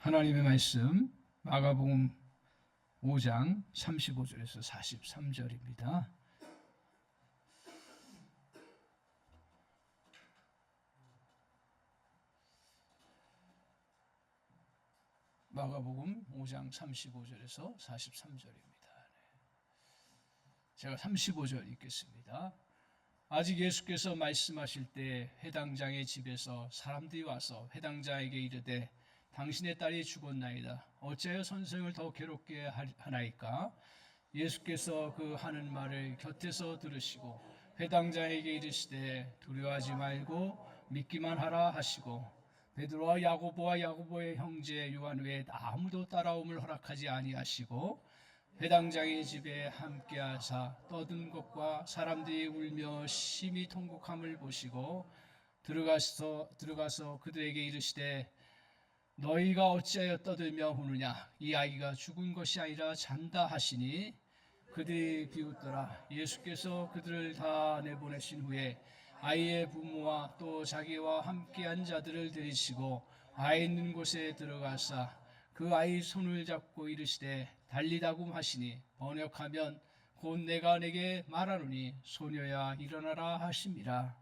하나님의 말씀 마가복음 5장 35절에서 43절입니다. 마가복음 5장 35절에서 43절입니다. 제가 35절 읽겠습니다. 아직 예수께서 말씀하실 때 회당장의 집에서 사람들이 와서 회당장에게 이르되 당신의 딸이 죽었나이다. 어찌하여 선생을 더 괴롭게 하나이까? 예수께서 그 하는 말을 곁에서 들으시고 회당장에게 이르시되 두려워하지 말고 믿기만 하라 하시고 베드로와 야고보와 야고보의 형제 요한 외에 아무도 따라옴을 허락하지 아니하시고 회당장의 집에 함께하사 떠든 것과 사람들이 울며 심히 통곡함을 보시고 들어가서 그들에게 이르시되 너희가 어찌하여 떠들며 우느냐? 이 아이가 죽은 것이 아니라 잔다 하시니 그들이 비웃더라. 예수께서 그들을 다 내보내신 후에 아이의 부모와 또 자기와 함께한 자들을 데리시고 아이 있는 곳에 들어가사 그 아이 손을 잡고 이르시되 달리다굼 하시니 번역하면 곧 내가 내게 말하노니 소녀야 일어나라 하심이라.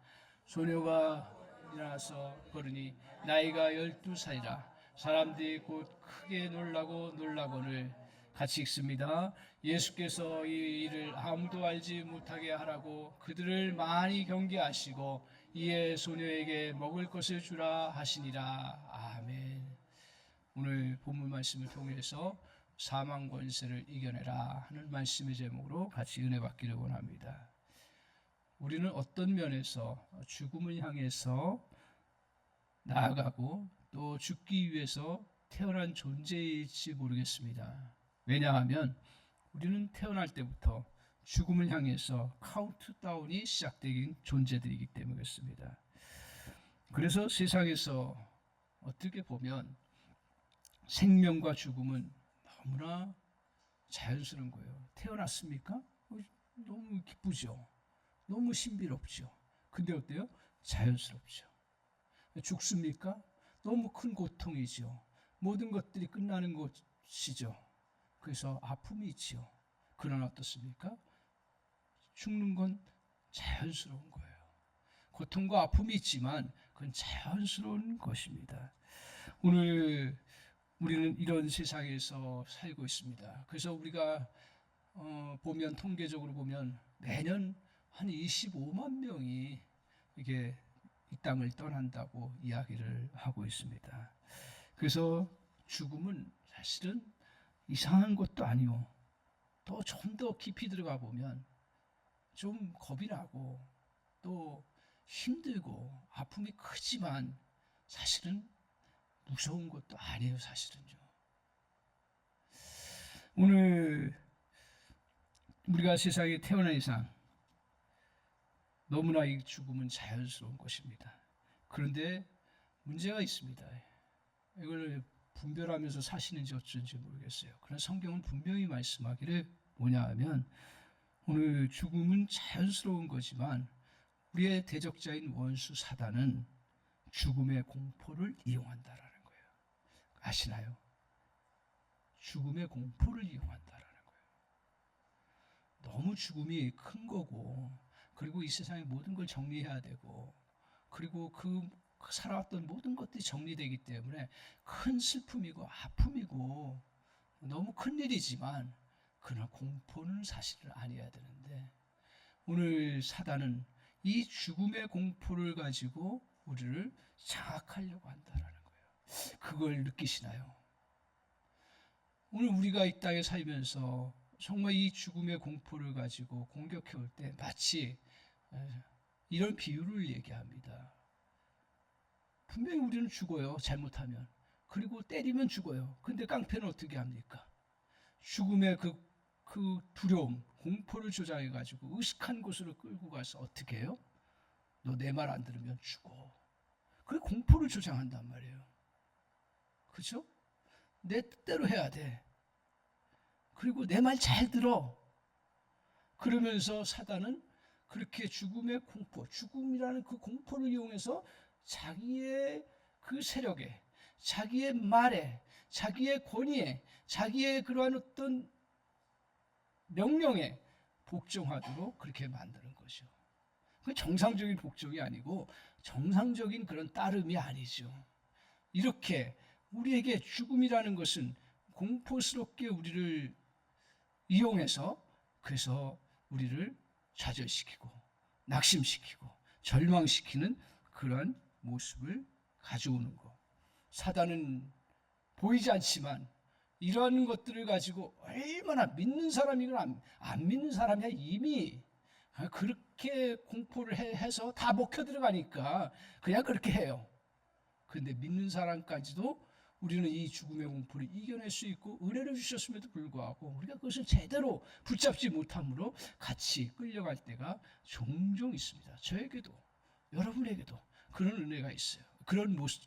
소녀가 일어나서 걸으니 나이가 12살이라. 사람들이 곧 크게 놀라거늘 같이 읽습니다. 예수께서 이 일을 아무도 알지 못하게 하라고 그들을 많이 경계하시고 이에 소녀에게 먹을 것을 주라 하시니라. 아멘. 오늘 본문 말씀을 통해서 사망 권세를 이겨내라 하는 말씀의 제목으로 같이 은혜 받기를 원합니다. 우리는 어떤 면에서 죽음을 향해서 나아가고 또 죽기 위해서 태어난 존재일지 모르겠습니다. 왜냐하면 우리는 태어날 때부터 죽음을 향해서 카운트다운이 시작되긴 존재들이기 때문이겠습니다. 그래서 세상에서 어떻게 보면 생명과 죽음은 너무나 자연스러운 거예요. 태어났습니까? 너무 기쁘죠. 너무 신비롭죠. 근데 어때요? 자연스럽죠. 죽습니까? 너무 큰 고통이죠. 모든 것들이 끝나는 것이죠. 그래서 아픔이 있죠. 그러나 어떻습니까? 죽는 건 자연스러운 거예요. 고통과 아픔이 있지만 그건 자연스러운 것입니다. 오늘 우리는 이런 세상에서 살고 있습니다. 그래서 우리가 보면 통계적으로 보면 매년 한 25만 명이 이게 이 땅을 떠난다고 이야기를 하고 있습니다. 그래서 죽음은 사실은 이상한 것도 아니요. 좀 더 깊이 들어가 보면 좀 겁이 나고 또 힘들고 아픔이 크지만 사실은 무서운 것도 아니에요. 사실은요. 오늘 우리가 세상에 태어난 이상 너무나 이 죽음은 자연스러운 것입니다. 그런데 문제가 있습니다. 이걸 분별하면서 사시는지 어쩐지 모르겠어요. 그러나 성경은 분명히 말씀하기를 뭐냐 하면 오늘 죽음은 자연스러운 거지만 우리의 대적자인 원수 사단은 죽음의 공포를 이용한다라는 거예요. 아시나요? 죽음의 공포를 이용한다라는 거예요. 너무 죽음이 큰 거고 그리고 이 세상의 모든 걸 정리해야 되고 그리고 그 살아왔던 모든 것들이 정리되기 때문에 큰 슬픔이고 아픔이고 너무 큰 일이지만 그러나 공포는 사실은 아니어야 되는데 오늘 사단은 이 죽음의 공포를 가지고 우리를 장악하려고 한다는 거예요. 그걸 느끼시나요? 오늘 우리가 이 땅에 살면서 정말 이 죽음의 공포를 가지고 공격해 올 때 마치 이런 비유를 얘기합니다. 분명히 우리는 죽어요. 잘못하면. 그리고 때리면 죽어요. 근데 깡패는 어떻게 합니까? 죽음의 그 두려움, 공포를 조장해가지고 의식한 곳으로 끌고 가서 어떻게 해요? 너 내 말 안 들으면 죽어. 그 공포를 조장한단 말이에요. 그렇죠? 내 뜻대로 해야 돼. 그리고 내 말 잘 들어. 그러면서 사단은 그렇게 죽음의 공포, 죽음이라는 그 공포를 이용해서 자기의 그 세력에, 자기의 말에, 자기의 권위에, 자기의 그러한 어떤 명령에 복종하도록 그렇게 만드는 거죠. 그 정상적인 복종이 아니고 정상적인 그런 따름이 아니죠. 이렇게 우리에게 죽음이라는 것은 공포스럽게 우리를 이용해서 그래서 우리를 좌절시키고 낙심시키고 절망시키는 그런 모습을 가져오는 것. 사단은 보이지 않지만 이러한 것들을 가지고 얼마나 믿는 사람이건 안 믿는 사람이야 이미 그렇게 공포를 해서 다 먹혀 들어가니까 그냥 그렇게 해요. 그런데 믿는 사람까지도 우리는 이 죽음의 공포를 이겨낼 수 있고 은혜를 주셨음에도 불구하고 우리가 그것을 제대로 붙잡지 못함으로 같이 끌려갈 때가 종종 있습니다. 저에게도 여러분에게도 그런 은혜가 있어요.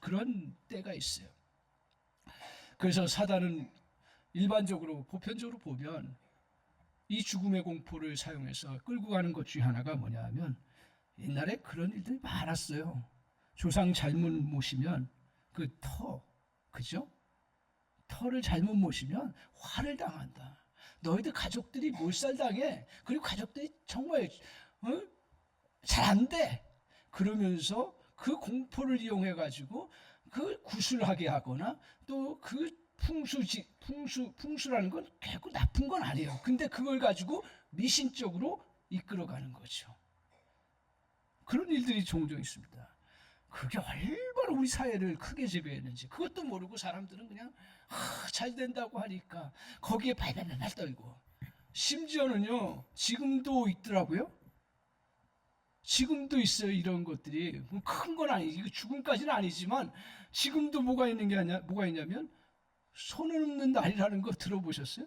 그런 때가 있어요. 그래서 사단은 일반적으로 보편적으로 보면 이 죽음의 공포를 사용해서 끌고 가는 것 중에 하나가 뭐냐 하면 옛날에 그런 일들이 많았어요. 조상 잘못 모시면 그 그죠? 터를 잘못 모시면 화를 당한다. 너희들 가족들이 몰살당해. 그리고 가족들이 정말 잘 안 돼. 그러면서 그 공포를 이용해 가지고 그 구술하게 하거나 또 그 풍수라는 건 결국 나쁜 건 아니에요. 근데 그걸 가지고 미신적으로 이끌어가는 거죠. 그런 일들이 종종 있습니다. 그게 얼마나 우리 사회를 크게 지배했는지 그것도 모르고 사람들은 그냥 잘 된다고 하니까 거기에 발발발 떨고 심지어는요 지금도 있더라고요. 지금도 있어요. 이런 것들이 큰 건 아니지. 이거 죽음까지는 아니지만 지금도 뭐가 있냐면 손 없는 날이라는 거 들어보셨어요?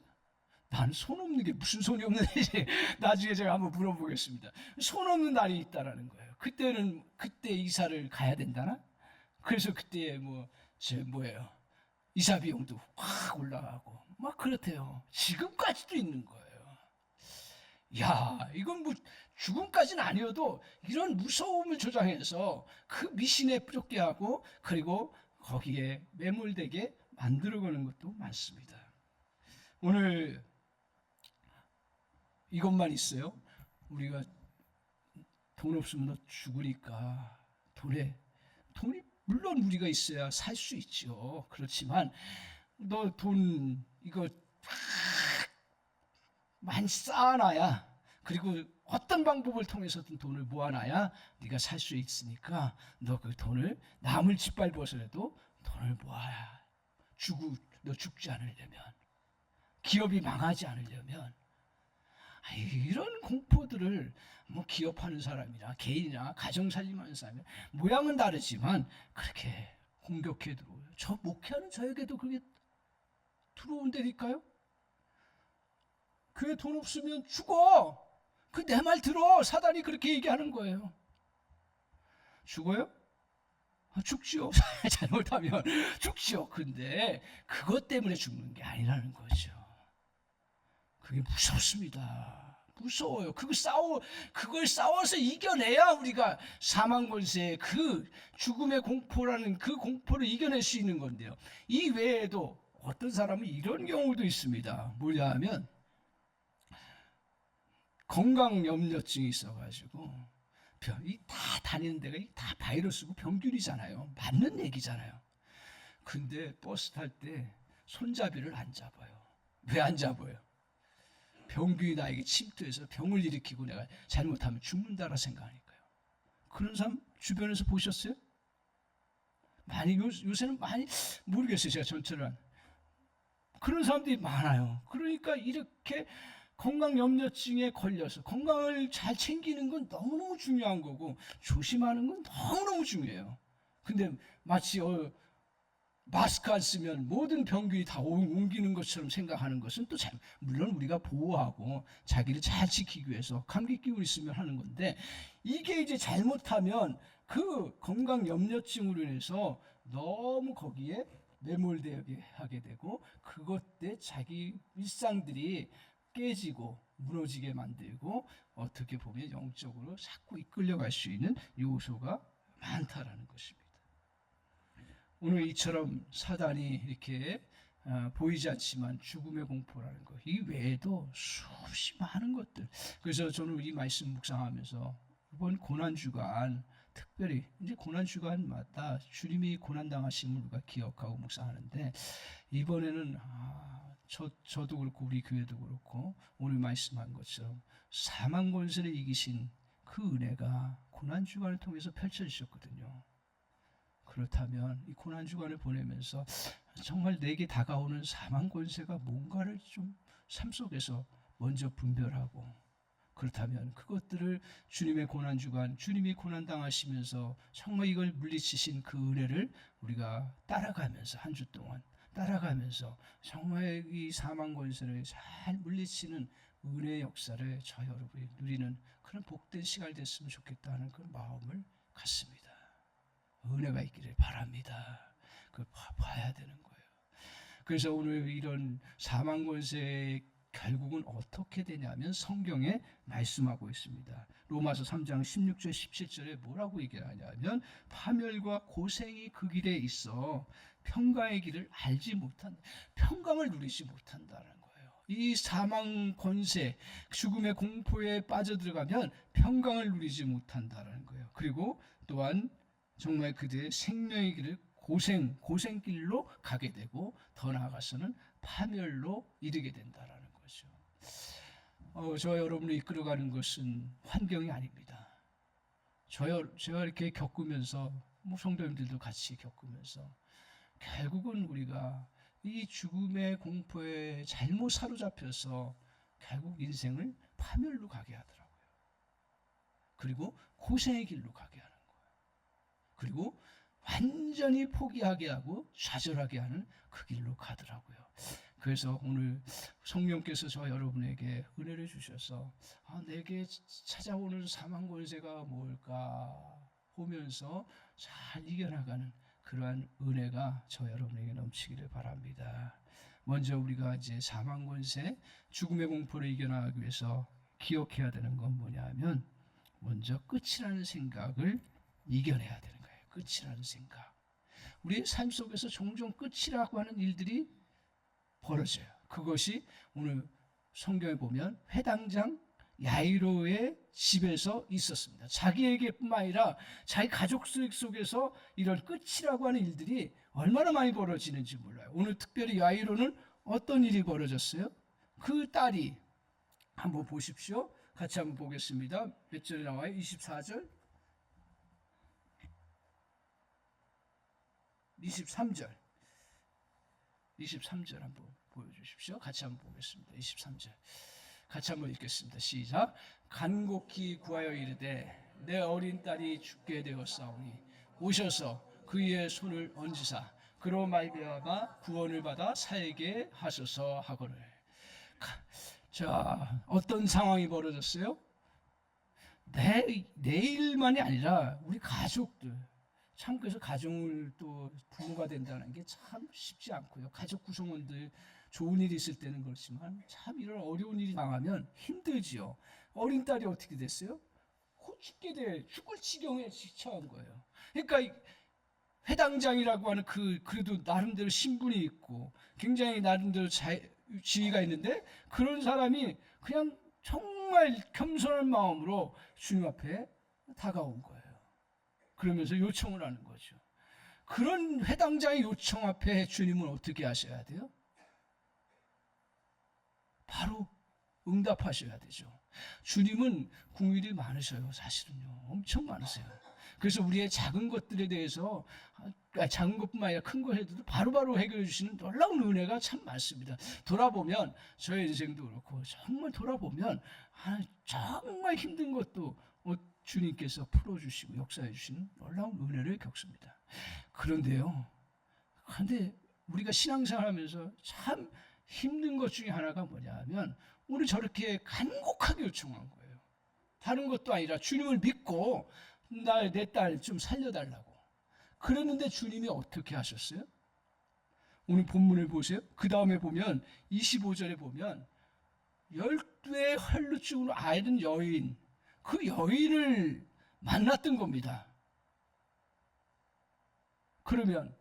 난 손 없는 게 무슨 손이 없는 날이지? 나중에 제가 한번 물어보겠습니다. 손 없는 날이 있다라는 거예요. 그때 이사를 가야 된다나? 그래서 그때 이사 비용도 확 올라가고 막 그렇대요. 지금까지도 있는 거예요. 야, 이건 죽음까지는 아니어도 이런 무서움을 조장해서 그 미신에 뿌렸게 하고 그리고 거기에 매몰되게 만들어가는 것도 많습니다. 오늘 이것만 있어요. 우리가 돈 없으면 죽으니까 돈이 물론 우리가 있어야 살 수 있죠. 그렇지만 너 돈 이거 많이 쌓아놔야 그리고 어떤 방법을 통해서든 돈을 모아놔야 네가 살 수 있으니까 너 그 돈을 남을 짓밟아서라도 돈을 모아야 너 죽지 않으려면 기업이 망하지 않으려면 이런 공포들을 기업하는 사람이나 개인이나 가정 살림하는 사람이 모양은 다르지만 그렇게 공격해 들어오요. 저 목회하는 저에게도 그게 들어온다니까요. 교회 돈 없으면 죽어. 그 내 말 들어. 사단이 그렇게 얘기하는 거예요. 죽어요? 죽지요. 잘못하면 죽지요. 근데 그것 때문에 죽는 게 아니라는 거죠. 그게 무섭습니다. 무서워요. 그걸 싸워서 이겨내야 우리가 사망 권세의 그 죽음의 공포라는 그 공포를 이겨낼 수 있는 건데요. 이 외에도 어떤 사람은 이런 경우도 있습니다. 뭐냐 하면 건강 염려증이 있어가지고 다 다니는 데가 다 바이러스고 병균이잖아요. 맞는 얘기잖아요. 근데 버스 탈 때 손잡이를 안 잡아요. 왜 안 잡아요? 병균이 나에게 침투해서 병을 일으키고 내가 잘못하면 죽는다라 생각하니까요. 그런 사람 주변에서 보셨어요? 요새는 많이 모르겠어요. 제가 전체를 그런 사람들이 많아요. 그러니까 이렇게 건강염려증에 걸려서 건강을 잘 챙기는 건 너무너무 중요한 거고 조심하는 건 너무너무 중요해요. 근데 마치 마스크 안 쓰면 모든 병균이 다 옮기는 것처럼 생각하는 것은 또 물론 우리가 보호하고 자기를 잘 지키기 위해서 감기 기운 있으면 하는 건데 이게 이제 잘못하면 그 건강염려증으로 인해서 너무 거기에 매몰되게 하게 되고 그것 때 자기 일상들이 깨지고 무너지게 만들고 어떻게 보면 영적으로 자꾸 이끌려갈 수 있는 요소가 많다라는 것입니다. 오늘 이처럼 사단이 이렇게 보이지 않지만 죽음의 공포라는 것, 이 외에도 수없이 많은 것들. 그래서 저는 이 말씀 묵상하면서 이번 고난주간, 특별히 이제 고난주간마다 주님이 고난당하심을 우리가 기억하고 묵상하는데, 이번에는 저도 그렇고 우리 교회도 그렇고 오늘 말씀한 것처럼 사망 권세를 이기신 그 은혜가 고난주간을 통해서 펼쳐지셨거든요. 그렇다면 이 고난주간을 보내면서 정말 내게 다가오는 사망 권세가 뭔가를 좀 삶 속에서 먼저 분별하고, 그렇다면 그것들을 주님의 고난주간, 주님이 고난당하시면서 정말 이걸 물리치신 그 은혜를 우리가 따라가면서, 한 주 동안 따라가면서 정말 이 사망 권세를 잘 물리치는 은혜의 역사를 저 여러분이 누리는 그런 복된 시간이 됐으면 좋겠다는 그런 마음을 갖습니다. 은혜가 있기를 바랍니다. 그걸 봐야 되는 거예요. 그래서 오늘 이런 사망 권세 결국은 어떻게 되냐면 성경에 말씀하고 있습니다. 로마서 3장 16절 17절에 뭐라고 얘기하냐면 파멸과 고생이 그 길에 있어 평강의 길을 알지 못한다. 평강을 누리지 못한다는 거예요. 이 사망 권세, 죽음의 공포에 빠져들어가면 평강을 누리지 못한다는 거예요. 그리고 또한 정말 그들의 생명의 길을 고생길로 가게 되고, 더 나아가서는 파멸로 이르게 된다라는 거죠. 저 여러분을 이끌어가는 것은 환경이 아닙니다. 제가 이렇게 겪으면서, 성도님들도 같이 겪으면서 결국은 우리가 이 죽음의 공포에 잘못 사로잡혀서 결국 인생을 파멸로 가게 하더라고요. 그리고 고생의 길로 가게 하는 거예요. 그리고 완전히 포기하게 하고 좌절하게 하는 그 길로 가더라고요. 그래서 오늘 성령께서 저 여러분에게 은혜를 주셔서 내게 찾아오는 사망 권세가 뭘까 보면서 잘 이겨나가는 그러한 은혜가 저 여러분에게 넘치기를 바랍니다. 먼저 우리가 이제 사망 권세, 죽음의 공포를 이겨나가기 위해서 기억해야 되는 건 뭐냐면, 먼저 끝이라는 생각을 이겨내야 되는 거예요. 끝이라는 생각. 우리의 삶 속에서 종종 끝이라고 하는 일들이 벌어져요. 그것이 오늘 성경에 보면 회당장 야이로의 집에서 있었습니다. 자기에게뿐만 아니라 자기 가족 속에서 이런 끝이라고 하는 일들이 얼마나 많이 벌어지는지 몰라요. 오늘 특별히 야이로는 어떤 일이 벌어졌어요? 그 딸이, 한번 보십시오. 같이 한번 보겠습니다. 몇 절에 나와요? 24절, 23절, 23절 한번 보여주십시오. 같이 한번 보겠습니다. 23절 같이 한번 읽겠습니다. 시작. 간곡히 구하여 이르되 내 어린 딸이 죽게 되었사오니 오셔서 그의 손을 얹으사 그로 말미암아 구원을 받아 살게 하소서 하거늘. 자, 어떤 상황이 벌어졌어요? 내 일만이 아니라 우리 가족들, 참 그래서 가정을 또 부모가 된다는 게 참 쉽지 않고요. 가족 구성원들 좋은 일이 있을 때는 그렇지만 참 이런 어려운 일이 당하면 힘들지요. 어린 딸이 어떻게 됐어요? 죽을 지경에 처한 거예요. 그러니까 회당장이라고 하는 그래도 나름대로 신분이 있고 굉장히 나름대로 지위가 있는데, 그런 사람이 그냥 정말 겸손한 마음으로 주님 앞에 다가온 거예요. 그러면서 요청을 하는 거죠. 그런 회당장의 요청 앞에 주님은 어떻게 하셔야 돼요? 바로 응답하셔야 되죠. 주님은 궁율이 많으셔요. 사실은요. 엄청 많으세요. 그래서 우리의 작은 것들에 대해서, 작은 것뿐만 아니라 큰 것에도 바로바로 해결해 주시는 놀라운 은혜가 참 많습니다. 돌아보면 저의 인생도 그렇고 정말 돌아보면 정말 힘든 것도 주님께서 풀어주시고 역사해 주시는 놀라운 은혜를 겪습니다. 그런데 우리가 신앙생활하면서 참 힘든 것 중에 하나가 뭐냐면 오늘 저렇게 간곡하게 요청한 거예요. 다른 것도 아니라 주님을 믿고 내 딸 좀 살려달라고. 그랬는데 주님이 어떻게 하셨어요? 오늘 본문을 보세요. 그 다음에 보면 25절에 보면 12의 혈루증으로 앓은 여인, 그 여인을 만났던 겁니다. 그러면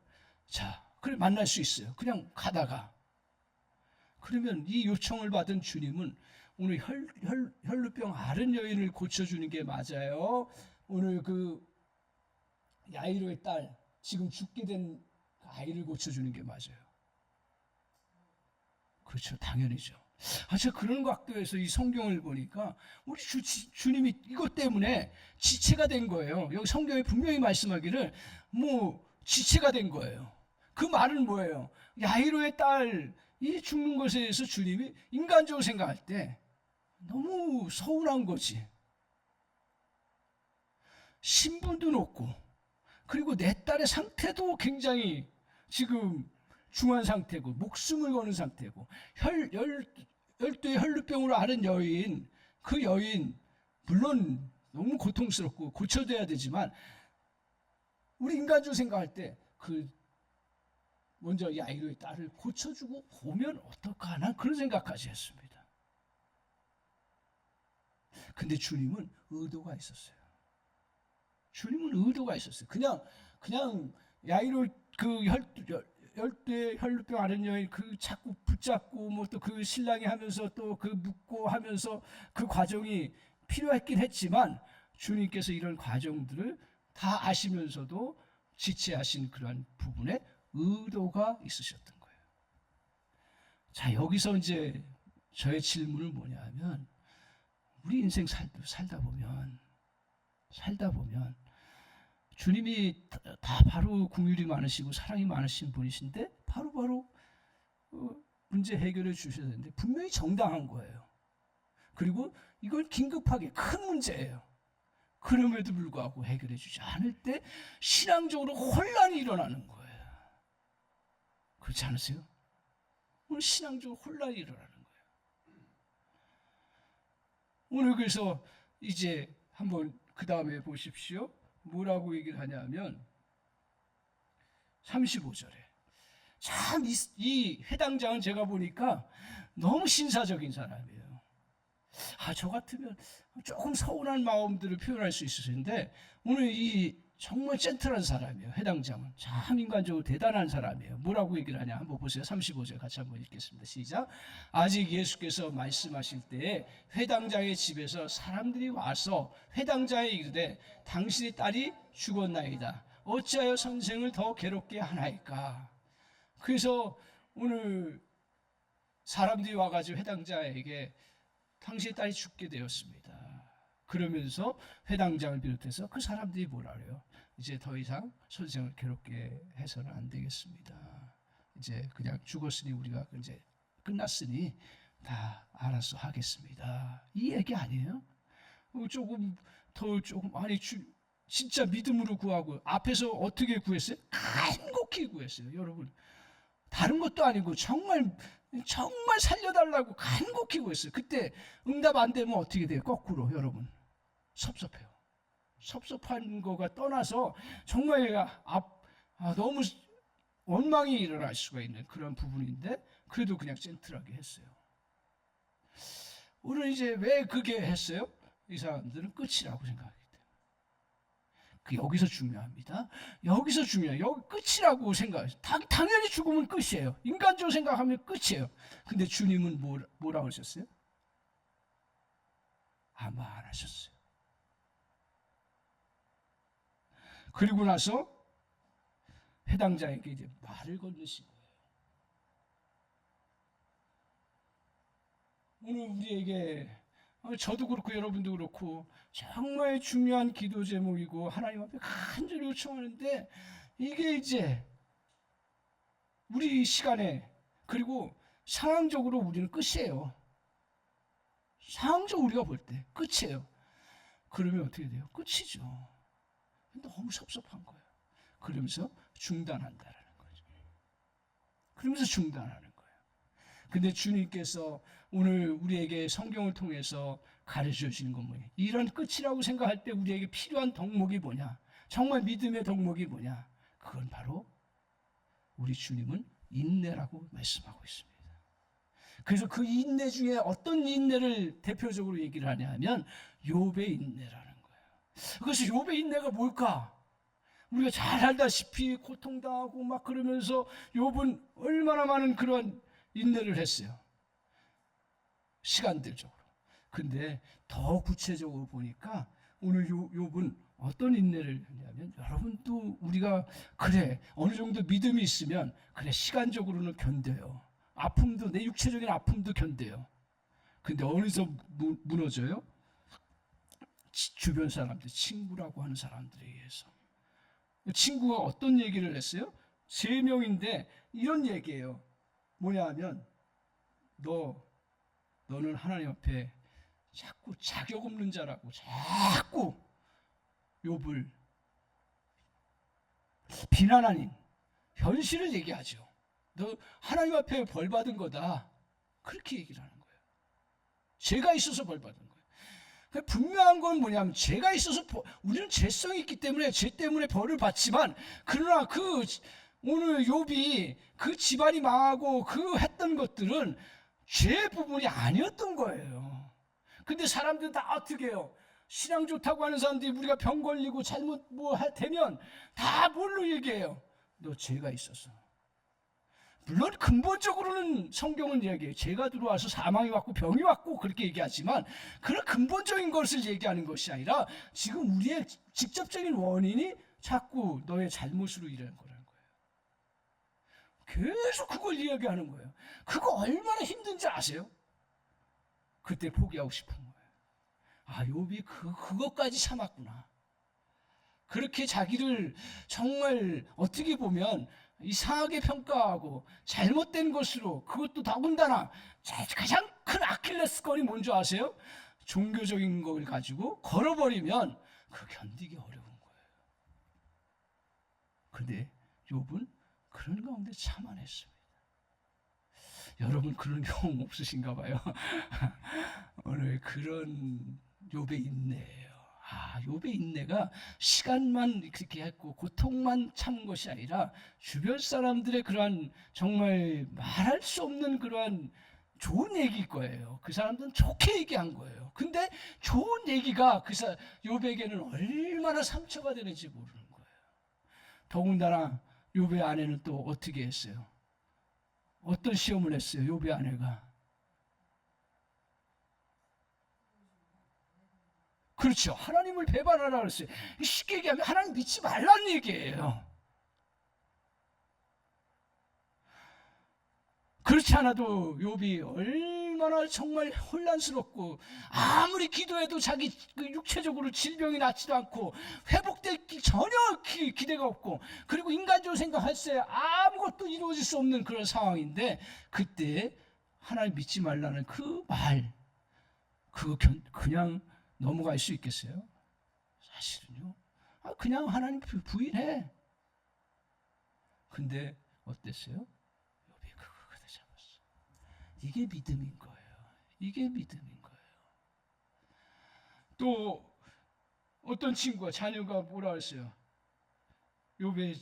그래 만날 수 있어요. 그냥 가다가. 그러면 이 요청을 받은 주님은 오늘 혈루병 앓은 여인을 고쳐주는 게 맞아요. 오늘 그 야이로의 딸 지금 죽게 된 아이를 고쳐주는 게 맞아요. 그렇죠. 당연히죠. 제가 그런 각도에서 이 성경을 보니까 우리 주님이 이것 때문에 지체가 된 거예요. 여기 성경에 분명히 말씀하기를 지체가 된 거예요. 그 말은 뭐예요? 야이로의 딸이 죽는 것에 대해서 주님이 인간적으로 생각할 때 너무 서운한 거지. 신분도 높고 그리고 내 딸의 상태도 굉장히 지금 중한 상태고 목숨을 거는 상태고 열두의 혈루병으로 앓은 여인, 그 여인 물론 너무 고통스럽고 고쳐져야 되지만 우리 인간적으로 생각할 때 먼저 야이로의 딸을 고쳐주고 보면 어떨까 하나 그런 생각까지 했습니다. 근데 주님은 의도가 있었어요. 주님은 의도가 있었어요. 그냥 야이로 그 열두의 혈루병 앓은 여인 자꾸 붙잡고 또 그 신랑이 하면서 또 그 묻고 하면서 그 과정이 필요했긴 했지만 주님께서 이런 과정들을 다 아시면서도 지체하신 그러한 부분에 의도가 있으셨던 거예요. 자, 여기서 이제 저의 질문은 뭐냐면 우리 인생 살다 보면 주님이 다 바로 긍휼이 많으시고 사랑이 많으신 분이신데 바로 문제 해결해 주셔야 되는데 분명히 정당한 거예요. 그리고 이건 긴급하게 큰 문제예요. 그럼에도 불구하고 해결해 주지 않을 때 신앙적으로 혼란이 일어나는 거예요. 그렇지 않으세요? 오늘 신앙적으로 혼란이 일어나는 거예요. 오늘 그래서 이제 한번 그 다음에 보십시오. 뭐라고 얘기를 하냐면 35절에 참 이 해당장은 제가 보니까 너무 신사적인 사람이에요. 저 같으면 조금 서운한 마음들을 표현할 수 있을 텐데 오늘 이 정말 젠틀한 사람이에요. 해당장은 참 인간적으로 대단한 사람이에요. 뭐라고 얘기를 하냐 한번 보세요. 35절 같이 한번 읽겠습니다. 시작. 아직 예수께서 말씀하실 때에 회당장의 집에서 사람들이 와서 회당장에 이르되 당신의 딸이 죽었나이다. 어찌하여 선생을 더 괴롭게 하나이까. 그래서 오늘 사람들이 와가지고 회당장에게 당신의 딸이 죽게 되었습니다. 그러면서 회당장을 비롯해서 그 사람들이 뭐라 그래요? 이제 더 이상 선생을 괴롭게 해서는 안 되겠습니다. 이제 그냥 죽었으니 우리가 이제 끝났으니 다 알아서 하겠습니다. 이 얘기 아니에요? 조금 아니 진짜 믿음으로 구하고 앞에서 어떻게 구했어요? 간곡히 구했어요. 여러분 다른 것도 아니고 정말 살려달라고 간곡히 구했어요. 그때 응답 안 되면 어떻게 돼요? 거꾸로 여러분 섭섭해요. 섭섭한 거가 떠나서 정말 너무 원망이 일어날 수가 있는 그런 부분인데 그래도 그냥 젠틀하게 했어요. 오늘 이제 왜 그게 했어요? 이 사람들은 끝이라고 생각하기 때문에. 여기서 중요합니다. 여기서 중요해요. 여기 끝이라고 생각해요. 당연히 죽으면 끝이에요. 인간적으로 생각하면 끝이에요. 근데 주님은 뭐라고 하셨어요? 아무 안 하셨어요. 그리고 나서 회당장에게 이제 말을 건네신 거예요. 오늘 우리에게 저도 그렇고 여러분도 그렇고 정말 중요한 기도 제목이고 하나님 앞에 간절히 요청하는데 이게 이제 우리 시간에 그리고 상황적으로 우리는 끝이에요. 상황적으로 우리가 볼 때 끝이에요. 그러면 어떻게 돼요? 끝이죠. 너무 섭섭한 거예요. 그러면서 중단한다라는 거죠. 그러면서 중단하는 거예요. 근데 주님께서 오늘 우리에게 성경을 통해서 가르쳐 주시는 건 뭐냐? 이런 끝이라고 생각할 때 우리에게 필요한 덕목이 뭐냐? 정말 믿음의 덕목이 뭐냐? 그건 바로 우리 주님은 인내라고 말씀하고 있습니다. 그래서 그 인내 중에 어떤 인내를 대표적으로 얘기를 하냐 하면 욥의 인내라는 거예요. 그래서 욥의 인내가 뭘까? 우리가 잘 알다시피 고통당하고 막 그러면서 욥은 얼마나 많은 그런 인내를 했어요. 시간들적으로. 근데 더 구체적으로 보니까 오늘 욥은 어떤 인내를 했냐면, 여러분도 우리가 그래 어느 정도 믿음이 있으면 그래 시간적으로는 견뎌요. 아픔도, 내 육체적인 아픔도 견뎌요. 근데 어디서 무너져요? 주변 사람들, 친구라고 하는 사람들에 의해서. 친구가 어떤 얘기를 했어요? 3명인데 이런 얘기예요. 뭐냐 하면, 너는 하나님 앞에 자꾸 자격 없는 자라고 자꾸 욥을 비난 아닌 현실을 얘기하죠. 너 하나님 앞에 벌 받은 거다. 그렇게 얘기를 하는 거예요. 죄가 있어서 벌 받은 거예요. 분명한 건 뭐냐면, 죄가 있어서 우리는 죄성이 있기 때문에 죄 때문에 벌을 받지만, 그러나 오늘 욥이 그 집안이 망하고 그 했던 것들은 죄 부분이 아니었던 거예요. 근데 사람들은 다 어떻게 해요? 신앙 좋다고 하는 사람들이 우리가 병 걸리고 잘못 되면 다 뭘로 얘기해요? 너 죄가 있어서. 물론 근본적으로는 성경은 얘기해요. 죄가 들어와서 사망이 왔고 병이 왔고 그렇게 얘기하지만, 그런 근본적인 것을 얘기하는 것이 아니라 지금 우리의 직접적인 원인이 자꾸 너의 잘못으로 일하는 거라는 거예요. 계속 그걸 이야기하는 거예요. 그거 얼마나 힘든지 아세요? 그때 포기하고 싶은 거예요. 아, 욥이 그것까지 참았구나. 그렇게 자기를 정말 어떻게 보면 이상하게 평가하고 잘못된 것으로, 그것도 더군다나 가장 큰 아킬레스건이 뭔지 아세요? 종교적인 걸 가지고 걸어버리면 그 견디기 어려운 거예요. 그런데 욥은 그런 가운데 참아냈습니다. 여러분 그런 경험 없으신가 봐요. 오늘 그런 욥의 인내예요. 욥의 인내가 시간만 그렇게 했고 고통만 참은 것이 아니라 주변 사람들의 그러한 정말 말할 수 없는 그러한 좋은 얘기일 거예요. 그 사람들은 좋게 얘기한 거예요. 근데 좋은 얘기가 욥에게는 얼마나 상처가 되는지 모르는 거예요. 더군다나 욥의 아내는 또 어떻게 했어요? 어떤 시험을 했어요? 욥의 아내가. 그렇죠. 하나님을 배반하라 그랬어요. 쉽게 얘기하면 하나님 믿지 말라는 얘기예요. 그렇지 않아도 욥이 얼마나 정말 혼란스럽고, 아무리 기도해도 자기 육체적으로 질병이 낫지도 않고 회복되기 전혀 기대가 없고, 그리고 인간적으로 생각할 때 아무것도 이루어질 수 없는 그런 상황인데, 그때 하나님 믿지 말라는 그 말, 그거 그냥 넘어갈 수 있겠어요? 사실은요. 그냥 하나님 부인해. 근데 어땠어요? 욥이 그걸 그대 잡았어. 이게 믿음인 거예요. 이게 믿음인 거예요. 또 어떤 친구가, 자녀가 뭐라 했어요? 욥의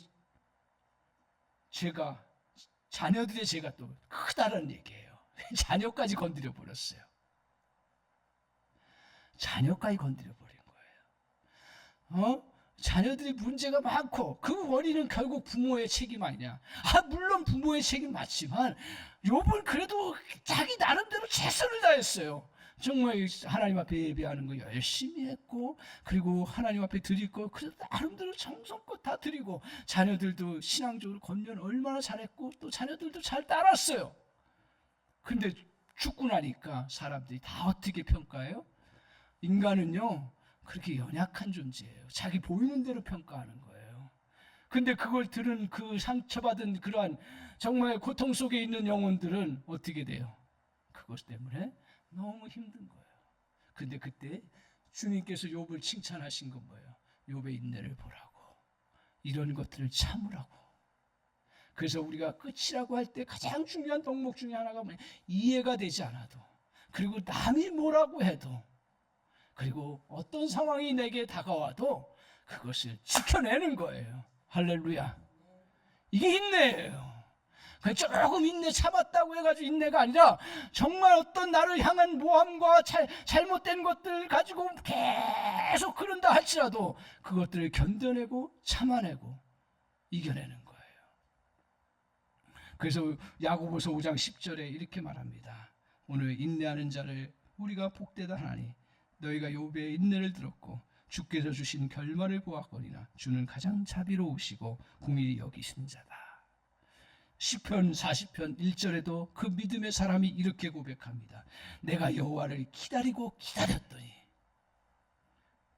자녀들의 죄가 또 크다는 얘기예요. 자녀까지 건드려 버렸어요. 자녀까지 건드려 버린 거예요. 자녀들이 문제가 많고 그 원인은 결국 부모의 책임 아니냐? 물론 부모의 책임 맞지만 욥은 그래도 자기 나름대로 최선을 다했어요. 정말 하나님 앞에 예배하는 거 열심히 했고, 그리고 하나님 앞에 드릴 거 그래도 나름대로 정성껏 다 드리고, 자녀들도 신앙적으로 권면 얼마나 잘했고, 또 자녀들도 잘 따랐어요. 근데 죽고 나니까 사람들이 다 어떻게 평가해요? 인간은요, 그렇게 연약한 존재예요. 자기 보이는 대로 평가하는 거예요. 근데 그걸 들은 그 상처받은 그러한 정말 고통 속에 있는 영혼들은 어떻게 돼요? 그것 때문에 너무 힘든 거예요. 근데 그때 주님께서 욥을 칭찬하신 건 뭐예요? 욥의 인내를 보라고, 이런 것들을 참으라고. 그래서 우리가 끝이라고 할 때 가장 중요한 덕목 중에 하나가 뭐냐? 이해가 되지 않아도, 그리고 남이 뭐라고 해도, 그리고 어떤 상황이 내게 다가와도 그것을 지켜내는 거예요. 할렐루야. 이게 인내예요. 그 조금 인내 참았다고 해가지고 인내가 아니라 정말 어떤 나를 향한 모함과 잘못된 것들 가지고 계속 그런다 할지라도 그것들을 견뎌내고 참아내고 이겨내는 거예요. 그래서 야고보서 5장 10절에 이렇게 말합니다. 오늘 인내하는 자를 우리가 복되다 하나니 너희가 욥의 인내를 들었고 주께서 주신 결말을 보았거니와 주는 가장 자비로우시고 공의히 여기신 자다. 시편 40편 1절에도 그 믿음의 사람이 이렇게 고백합니다. 내가 여호와를 기다리고 기다렸더니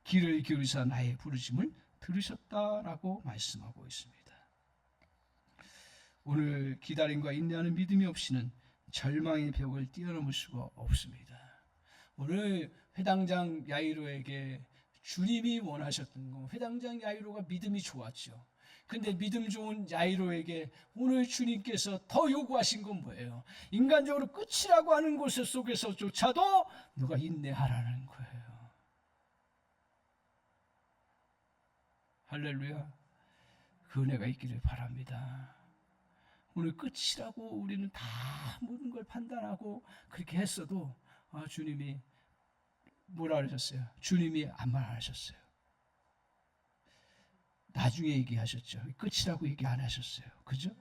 귀를 기울이사 나의 부르심을 들으셨다라고 말씀하고 있습니다. 오늘 기다림과 인내하는 믿음이 없이는 절망의 벽을 뛰어넘을 수가 없습니다. 오늘 회당장 야이로에게 주님이 원하셨던 거, 회당장 야이로가 믿음이 좋았죠. 근데 믿음 좋은 야이로에게 오늘 주님께서 더 요구하신 건 뭐예요? 인간적으로 끝이라고 하는 곳 속에서조차도 너가 인내하라는 거예요. 할렐루야. 그 은혜가 있기를 바랍니다. 오늘 끝이라고 우리는 다 모든 걸 판단하고 그렇게 했어도 주님이 뭐라 그러셨어요? 주님이 아무 말 안 하셨어요. 나중에 얘기하셨죠. 끝이라고 얘기 안 하셨어요. 그죠?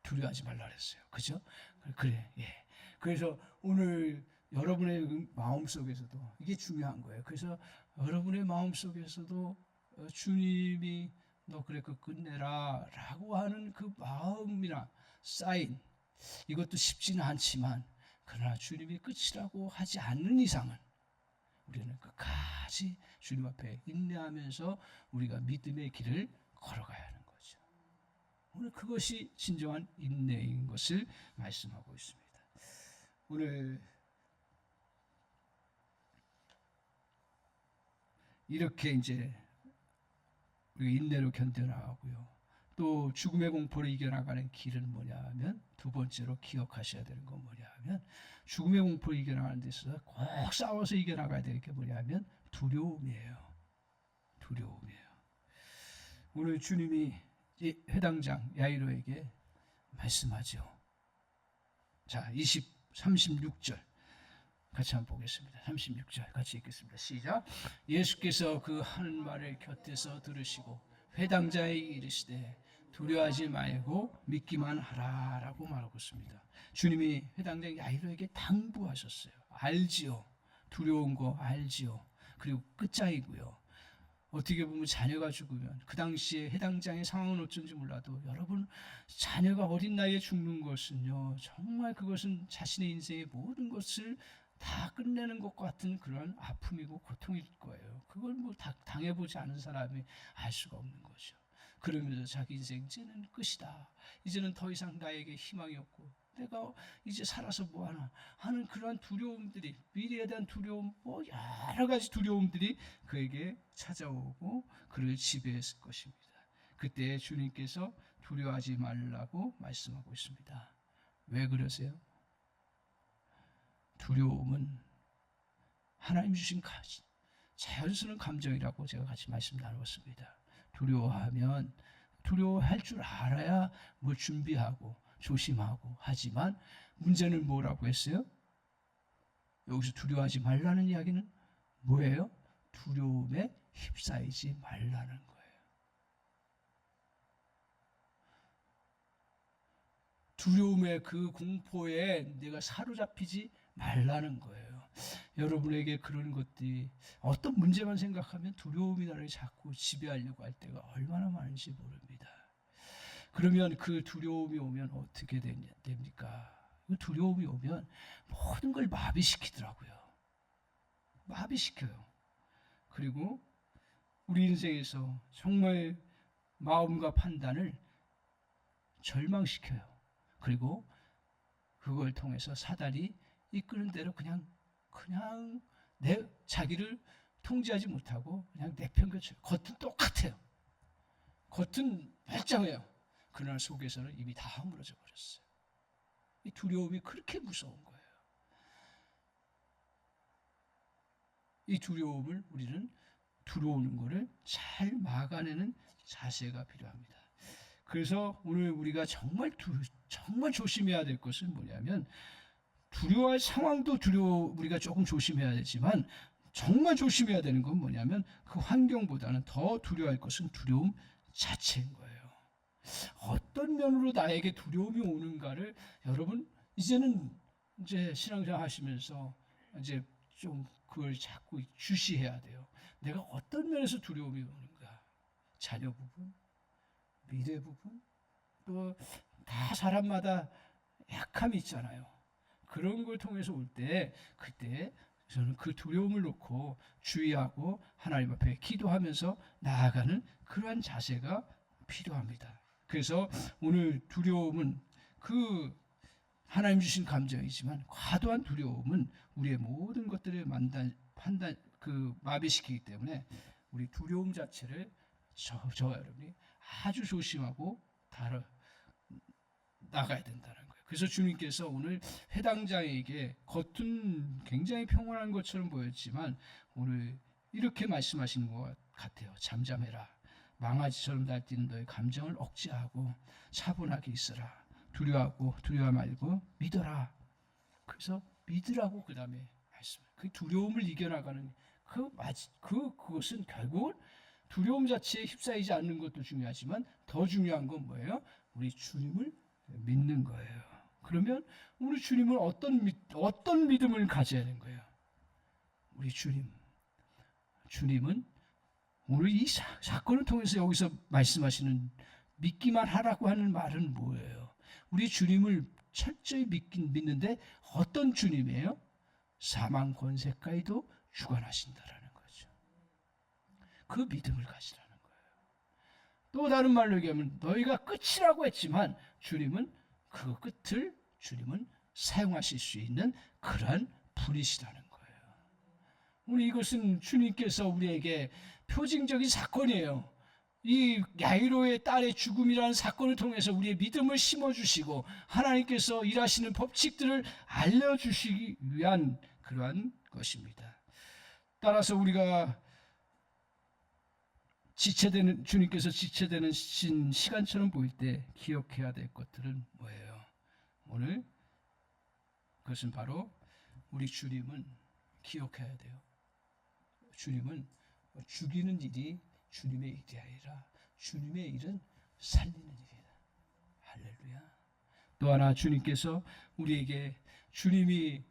두려워하지 말라 그랬어요. 그죠? 그래. 예. 그래서 오늘 여러분의 마음속에서도 이게 중요한 거예요. 그래서 여러분의 마음속에서도 주님이 너 그래 그 끝내라 라고 하는 그 마음이나 사인, 이것도 쉽지는 않지만 그러나 주님이 끝이라고 하지 않는 이상은 우리는 끝까지 주님 앞에 인내하면서 우리가 믿음의 길을 걸어가야 하는 거죠. 오늘 그것이 진정한 인내인 것을 말씀하고 있습니다. 오늘 이렇게 이제 우리가 인내로 견뎌나가고요. 또 죽음의 공포를 이겨나가는 길은 뭐냐 하면 두 번째로 기억하셔야 되는 건 뭐냐 하면 죽음의 공포를 이겨나가는 데 있어서 꼭 싸워서 이겨나가야 될 게 뭐냐 하면 두려움이에요. 두려움이에요. 오늘 주님이 회당장 야이로에게 말씀하죠. 자, 36절 같이 한번 보겠습니다. 36절 같이 읽겠습니다. 시작. 예수께서 그 하는 말을 곁에서 들으시고 회당자에게 이르시되 두려워하지 말고 믿기만 하라라고 말하고 있습니다. 주님이 회당장 야이로에게 당부하셨어요. 알지요. 두려운 거 알지요. 그리고 끝장이고요. 어떻게 보면 자녀가 죽으면 그 당시에 해당장의 상황은 어쩐지 몰라도 여러분 자녀가 어린 나이에 죽는 것은요 정말 그것은 자신의 인생의 모든 것을 다 끝내는 것 같은 그런 아픔이고 고통일 거예요. 그걸 뭐 당해보지 않은 사람이 알 수가 없는 거죠. 그러면서 자기 인생 이제는 끝이다. 이제는 더 이상 나에게 희망이 없고 내가 이제 살아서 뭐하나 하는 그러한 두려움들이, 미래에 대한 두려움, 뭐 여러 가지 두려움들이 그에게 찾아오고 그를 지배했을 것입니다. 그때 주님께서 두려워하지 말라고 말씀하고 있습니다. 왜 그러세요? 두려움은 하나님 주신 자연스러운 감정이라고 제가 같이 말씀 나눴습니다. 두려워하면 두려워할 줄 알아야 뭘 준비하고 조심하고 하지만 문제는 뭐라고 했어요? 여기서 두려워하지 말라는 이야기는 뭐예요? 두려움에 휩싸이지 말라는 거예요. 두려움의 그 공포에 내가 사로잡히지 말라는 거예요. 여러분에게 그런 것들이 어떤 문제만 생각하면 두려움이 나를 자꾸 지배하려고 할 때가 얼마나 많은지 모릅니다. 그러면 그 두려움이 오면 어떻게 됩니까? 그 두려움이 오면 모든 걸 마비시키더라고요. 마비시켜요. 그리고 우리 인생에서 정말 마음과 판단을 절망시켜요. 그리고 그걸 통해서 사단이 이끄는 대로 그냥 자기를 통제하지 못하고 그냥 내팽겨쳐요. 겉은 똑같아요. 겉은 멀쩡해요. 그러나 속에서는 이미 다 허물어져 버렸어요. 이 두려움이 그렇게 무서운 거예요. 이 두려움을 우리는 들어오는 것을 잘 막아내는 자세가 필요합니다. 그래서 오늘 우리가 정말 정말 조심해야 될 것은 뭐냐면 두려워할 상황도 우리가 조금 조심해야 되지만 정말 조심해야 되는 건 뭐냐면 그 환경보다는 더 두려워할 것은 두려움 자체인 거예요. 어떤 면으로 나에게 두려움이 오는가를 여러분 이제는 이제 신앙생활 하시면서 이제 좀 그걸 자꾸 주시해야 돼요. 내가 어떤 면에서 두려움이 오는가? 자녀 부분, 미래 부분, 또 다 사람마다 약함이 있잖아요. 그런 걸 통해서 올 때 그때 저는 그 두려움을 놓고 주의하고 하나님 앞에 기도하면서 나아가는 그러한 자세가 필요합니다. 그래서 오늘 두려움은 그 하나님 주신 감정이지만 과도한 두려움은 우리의 모든 것들을 마비시키기 때문에 우리 두려움 자체를 저와 여러분이 아주 조심하고 나가야 된다는 거예요. 그래서 주님께서 오늘 회당장에게 겉은 굉장히 평온한 것처럼 보였지만 오늘 이렇게 말씀하시는 것 같아요. 잠잠해라. 망아지처럼 날뛰는 너의 감정을 억제하고 차분하게 있어라. 두려워 말고 믿어라. 그래서 믿으라고 그 다음에 말씀. 그 두려움을 이겨나가는 그것은 결국은 두려움 자체에 휩싸이지 않는 것도 중요하지만 더 중요한 건 뭐예요? 우리 주님을 믿는 거예요. 그러면 우리 주님은 어떤 믿음을 가져야 하는 거예요? 우리 주님은 오늘 이 사건을 통해서 여기서 말씀하시는 믿기만 하라고 하는 말은 뭐예요? 우리 주님을 철저히 믿는데 어떤 주님이에요? 사망 권세까지도 주관하신다라는 거죠. 그 믿음을 가지라는 거예요. 또 다른 말로 얘기하면 너희가 끝이라고 했지만 주님은 그 끝을 사용하실 수 있는 그러한 분이시라는 거예요. 오늘 이것은 주님께서 우리에게 표징적인 사건이에요. 이 야이로의 딸의 죽음이라는 사건을 통해서 우리의 믿음을 심어주시고 하나님께서 일하시는 법칙들을 알려주시기 위한 그러한 것입니다. 따라서 우리가 주님께서 지체되는 시간처럼 보일 때 기억해야 될 것들은 뭐예요? 오늘 그것은 바로 우리 주님은 기억해야 돼요. 주님은 죽이는 일이 주님의 일이 아니라 주님의 일은 살리는 일이다. 할렐루야. 또 하나 주님께서 우리에게 주님이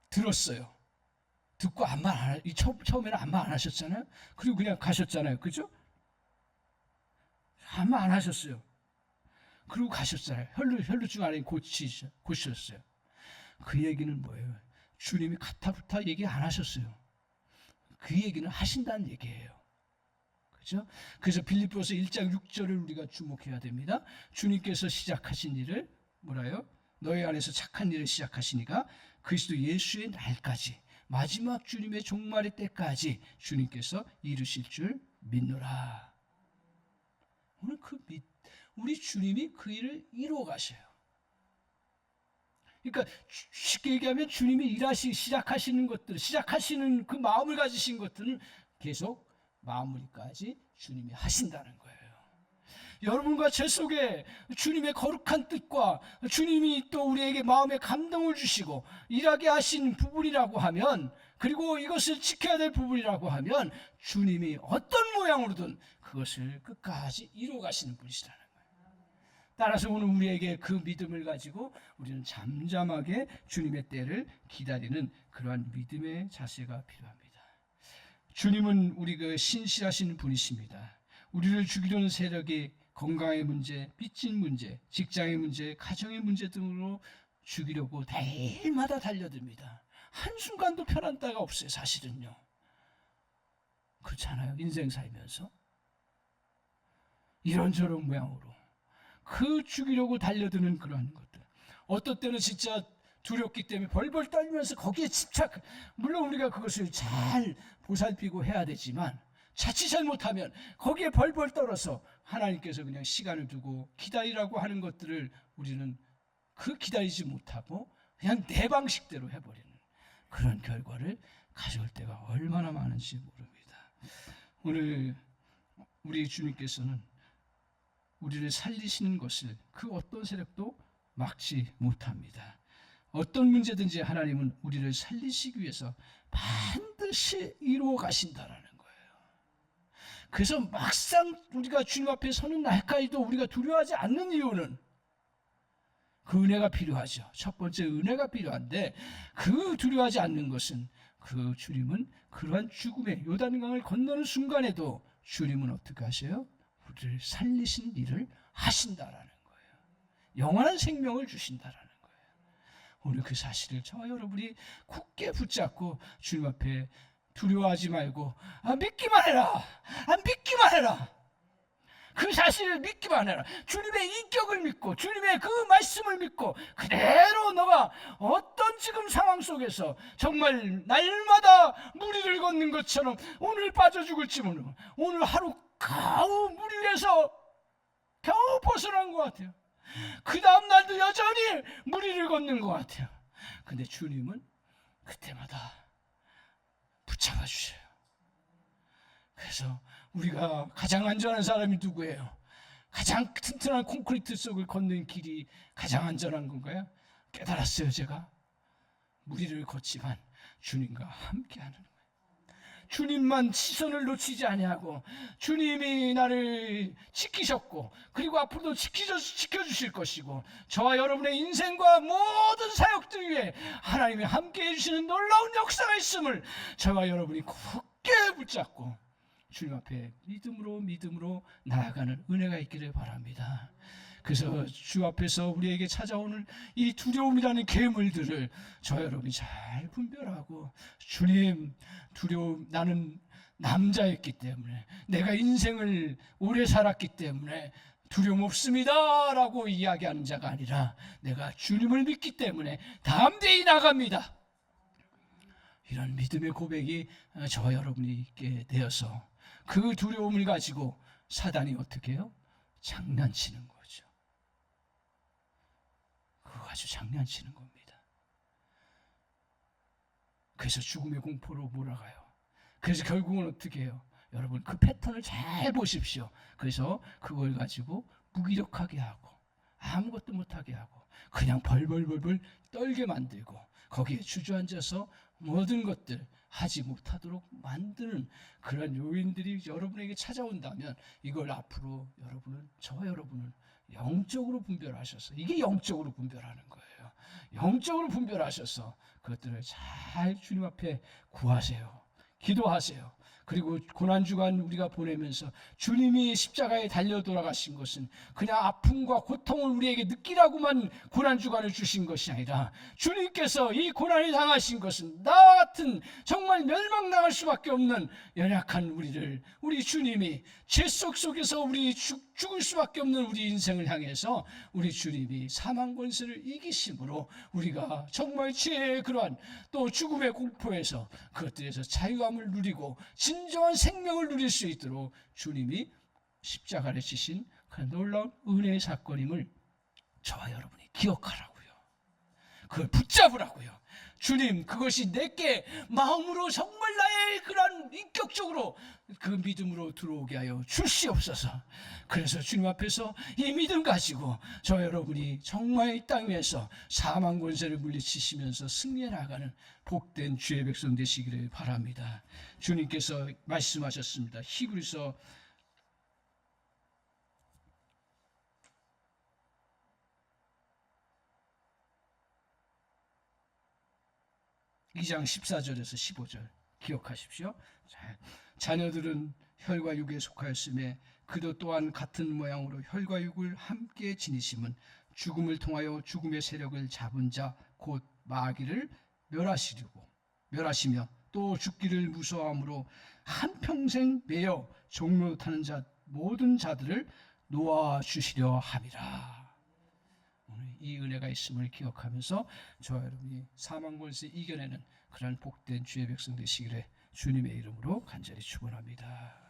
들었어요. 듣고 처음에는 아무 말 안 하셨잖아요. 그리고 그냥 가셨잖아요. 그죠? 아무 말 안 하셨어요. 그리고 가셨잖아요. 혈루증 안에 고치셨어요. 그 얘기는 뭐예요? 주님이 가타부타 얘기 안 하셨어요. 그 얘기는 하신다는 얘기예요. 그죠? 그래서 빌립보서 1장 6절을 우리가 주목해야 됩니다. 주님께서 시작하신 일을 뭐라요? 너희 안에서 착한 일을 시작하시니까 그리스도 예수의 날까지 마지막 주님의 종말의 때까지 주님께서 이루실 줄 믿노라. 오늘 우리 주님이 그 일을 이루어 가셔요. 그러니까 쉽게 얘기하면 주님이 시작하시는 그 마음을 가지신 것들은 계속 마무리까지 주님이 하신다는 거예요. 여러분과 제 속에 주님의 거룩한 뜻과 주님이 또 우리에게 마음의 감동을 주시고 일하게 하신 부분이라고 하면, 그리고 이것을 지켜야 될 부분이라고 하면 주님이 어떤 모양으로든 그것을 끝까지 이루어 가시는 분이시라는 거예요. 따라서 오늘 우리에게 그 믿음을 가지고 우리는 잠잠하게 주님의 때를 기다리는 그러한 믿음의 자세가 필요합니다. 주님은 우리가 신실하신 분이십니다. 우리를 죽이려는 세력이 건강의 문제, 빚진 문제, 직장의 문제, 가정의 문제 등으로 죽이려고 매일마다 달려듭니다. 한순간도 편한 때가 없어요. 사실은요. 그렇잖아요. 인생 살면서 이런저런 모양으로 그 죽이려고 달려드는 그런 것들. 어떤 때는 진짜 두렵기 때문에 벌벌 떨면서 거기에 물론 우리가 그것을 잘 보살피고 해야 되지만 자칫 잘못하면 거기에 벌벌 떨어서 하나님께서 그냥 시간을 두고 기다리라고 하는 것들을 우리는 기다리지 못하고 그냥 내 방식대로 해버리는 그런 결과를 가져올 때가 얼마나 많은지 모릅니다. 오늘 우리 주님께서는 우리를 살리시는 것을 그 어떤 세력도 막지 못합니다. 어떤 문제든지 하나님은 우리를 살리시기 위해서 반드시 이루어 가신다라는 거예요. 그래서 막상 우리가 주님 앞에 서는 날까지도 우리가 두려워하지 않는 이유는 그 은혜가 필요하죠. 첫 번째 은혜가 필요한데, 그 두려워하지 않는 것은 그 주님은 그러한 죽음의 요단강을 건너는 순간에도 주님은 어떻게 하세요? 우리를 살리신 일을 하신다라는 거예요. 영원한 생명을 주신다라는 거예요. 오늘 그 사실을 저와 여러분이 굳게 붙잡고 주님 앞에 두려워하지 말고 믿기만 해라. 믿기만 해라. 그 사실을 믿기만 해라. 주님의 인격을 믿고 주님의 그 말씀을 믿고 그대로 너가 어떤 지금 상황 속에서 정말 날마다 무리를 걷는 것처럼 오늘 빠져 죽을지 모르고 오늘 하루 겨우 무리 위에서 겨우 벗어난 것 같아요. 그 다음 날도 여전히 무리를 걷는 것 같아요. 근데 주님은 그때마다 붙잡아 주셔요. 그래서 우리가 가장 안전한 사람이 누구예요? 가장 튼튼한 콘크리트 속을 걷는 길이 가장 안전한 건가요? 깨달았어요. 제가 무리를 걷지만 주님과 함께하는 거예요. 주님만 시선을 놓치지 아니하고 주님이 나를 지키셨고 그리고 앞으로도 지켜주실 것이고 저와 여러분의 인생과 모든 사역들 위해 하나님이 함께해 주시는 놀라운 역사가 있음을 저와 여러분이 굳게 붙잡고 주님 앞에 믿음으로 나아가는 은혜가 있기를 바랍니다. 그래서 주 앞에서 우리에게 찾아오는 이 두려움이라는 괴물들을 저 여러분이 잘 분별하고 주님, 두려움, 나는 남자였기 때문에 내가 인생을 오래 살았기 때문에 두려움 없습니다 라고 이야기하는 자가 아니라 내가 주님을 믿기 때문에 담대히 나갑니다. 이런 믿음의 고백이 저와 여러분이 있게 되어서 그 두려움을 가지고 사단이 어떻게 해요? 장난치는 거죠. 그거 가지고 장난치는 겁니다. 그래서 죽음의 공포로 몰아가요. 그래서 결국은 어떻게 해요? 여러분 그 패턴을 잘 보십시오. 그래서 그걸 가지고 무기력하게 하고 아무것도 못하게 하고 그냥 벌벌 떨게 만들고 거기에 주저앉아서 모든 것들 하지 못하도록 만드는 그런 요인들이 여러분에게 찾아온다면 이걸 앞으로 저와 여러분은 영적으로 분별하셔서 이게 영적으로 분별하는 거예요. 영적으로 분별하셔서 그것들을 잘 주님 앞에 구하세요. 기도하세요. 그리고 고난주간 우리가 보내면서 주님이 십자가에 달려 돌아가신 것은 그냥 아픔과 고통을 우리에게 느끼라고만 고난주간을 주신 것이 아니라 주님께서 이 고난을 당하신 것은 나와 같은 정말 멸망당할 수밖에 없는 연약한 우리 주님이 죄 속에서 우리 죽을 수밖에 없는 우리 인생을 향해서 우리 주님이 사망 권세를 이기심으로 우리가 정말 죄의 그러한 또 죽음의 공포에서 그것들에서 자유함을 누리고 진정한 생명을 누릴 수 있도록 주님이 십자가를 지신 그 놀라운 은혜의 사건임을 저와 여러분이 기억하라고요. 그걸 붙잡으라고요. 주님, 그것이 내게 마음으로 정말 나의 그런 인격적으로 그 믿음으로 들어오게 하여 주시옵소서. 그래서 주님 앞에서 이 믿음 가지고 저 여러분이 정말 이 땅 위에서 사망 권세를 물리치시면서 승리해 나가는 복된 주의 백성 되시기를 바랍니다. 주님께서 말씀하셨습니다. 히브리서 2장 14절에서 15절 기억하십시오. 자녀들은 혈과 육에 속하였음에 그도 또한 같은 모양으로 혈과 육을 함께 지니심은 죽음을 통하여 죽음의 세력을 잡은 자 곧 마귀를 멸하시며 또 죽기를 무서워함으로 한평생 매여 종로 타는 자 모든 자들을 놓아주시려 함이라. 오늘 이 은혜가 있음을 기억하면서 저와 여러분이 사망 권세 이겨내는 그런 복된 주의 백성 되시기를 주님의 이름으로 간절히 축원합니다.